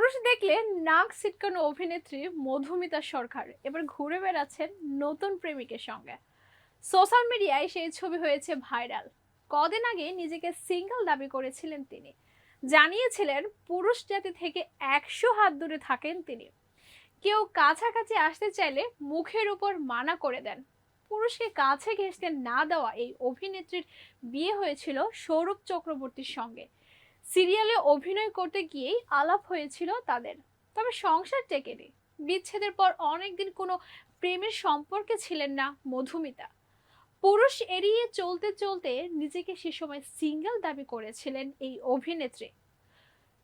পুরুষ দেখলে নাক ছিটকানো অভিনেত্রী মধুমিতা সরকার এবার ঘুরে বেড়াচ্ছেন নতুন প্রেমিকের সঙ্গে। সোশ্যাল মিডিয়ায় সেই ছবি হয়েছে ভাইরাল। কদিন আগে নিজেকে সিঙ্গেল দাবি করেছিলেন তিনি। জানিয়েছিলেন পুরুষ জাতি থেকে 100 হাত দূরে থাকেন তিনি। কেউ কাছাকাছি আসতে চাইলে মুখের উপর মানা করে দেন। পুরুষকে কাছে ঘেঁষতে না দেওয়া এই অভিনেত্রীর বিয়ে হয়েছিল সৌরভ চক্রবর্তীর সঙ্গে। সিরিয়ালে অভিনয় করতে গিয়েই আলাপ হয়েছিল তাদের, তবে সংসার টেকেনি। বিচ্ছেদের পর অনেকদিন কোনো প্রেমের সম্পর্কে ছিলেন না মধুমিতা। পুরুষ এড়িয়ে চলতে চলতে নিজেকে সে সময় সিঙ্গেল দাবি করেছিলেন এই অভিনেত্রী।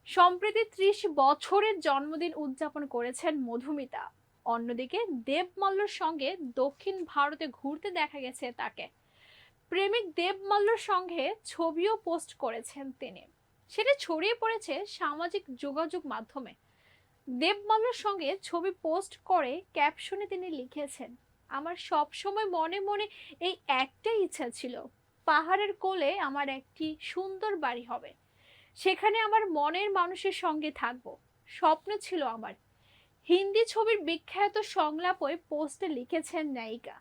সম্প্রতি 30 বছরের জন্মদিন উদযাপন করেছেন মধুমিতা। অন্যদিকে দেব মাল্যর সঙ্গে দক্ষিণ ভারতে ঘুরতে দেখা গেছে তাকে। প্রেমিক দেব মাল্যর সঙ্গে ছবিও পোস্ট করেছেন তিনি। সেটা ছড়িয়ে পড়েছে সামাজিক যোগাযোগ মাধ্যমে। দেব মাল্যর সঙ্গে ছবি পোস্ট করে ক্যাপশনে তিনি লিখেছেন, আমার সব সময় মনে মনে এই একটাই ইচ্ছা ছিল, পাহাড়ের কোলে আমার একটি সুন্দর বাড়ি হবে, সেখানে আমার মনের মানুষের সঙ্গে থাকবো, স্বপ্ন ছিল আমার। হিন্দি ছবির বিখ্যাত সংলাপে পোস্টে লিখেছেন নায়িকা।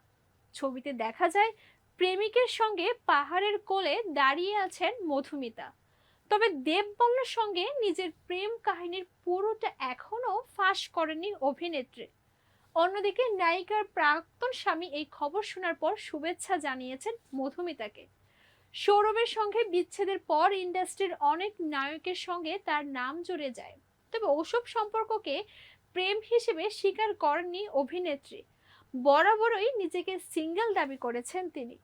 ছবিতে দেখা যায় প্রেমিকের সঙ্গে পাহাড়ের কোলে দাঁড়িয়ে আছেন মধুমিতা। তবে দেববল্লর সঙ্গে নিজের প্রেম কাহিনীর পুরোটা এখনো ফাঁস করেনি অভিনেত্রী। অন্যদিকে নায়িকার প্রাক্তন স্বামী এই খবর শোনার পর শুভেচ্ছা জানিয়েছেন মধুমিতাকে। সৌরভের সঙ্গে বিচ্ছেদের পর ইন্ডাস্ট্রির অনেক নায়কের সঙ্গে তার নাম জড়ে যায়, তবে ওসব সম্পর্ককে প্রেম হিসেবে স্বীকার করেননি অভিনেত্রী। বরাবরই নিজেকে সিঙ্গেল দাবি করেছেন তিনি।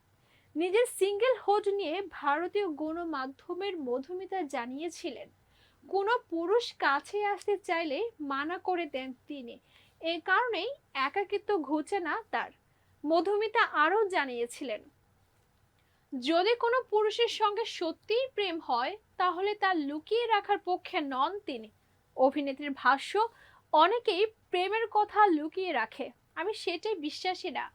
নিজের সিঙ্গেল হুড নিয়ে ভারতীয় গণমাধ্যমের মধুমিতা জানিয়েছিলেন, কোনো পুরুষ কাছে আসতে চাইলে মানা করে দেন তিনি, এই কারণেই একাকিত্ব ঘুচে না তার। মধুমিতা আরও জানিয়েছিলেন, যদি কোনো পুরুষের সঙ্গে সত্যিই প্রেম হয় তাহলে তা লুকিয়ে রাখার পক্ষে নন তিনি। অভিনেত্রীর ভাষ্য, অনেকেই প্রেমের কথা লুকিয়ে রাখে, আমি সেটাই বিশ্বাসী না।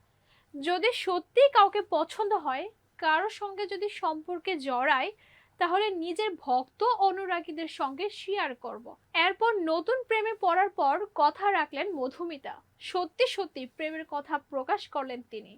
যদি সত্যি কাউকে পছন্দ হয়, কারোর সঙ্গে যদি সম্পর্কে জড়ায়, তাহলে নিজের ভক্ত অনুরাগীদের সঙ্গে শেয়ার করব। এরপর নতুন প্রেমে পড়ার পর কথা রাখলেন মধুমিতা। সত্যি সত্যি প্রেমের কথা প্রকাশ করলেন তিনি।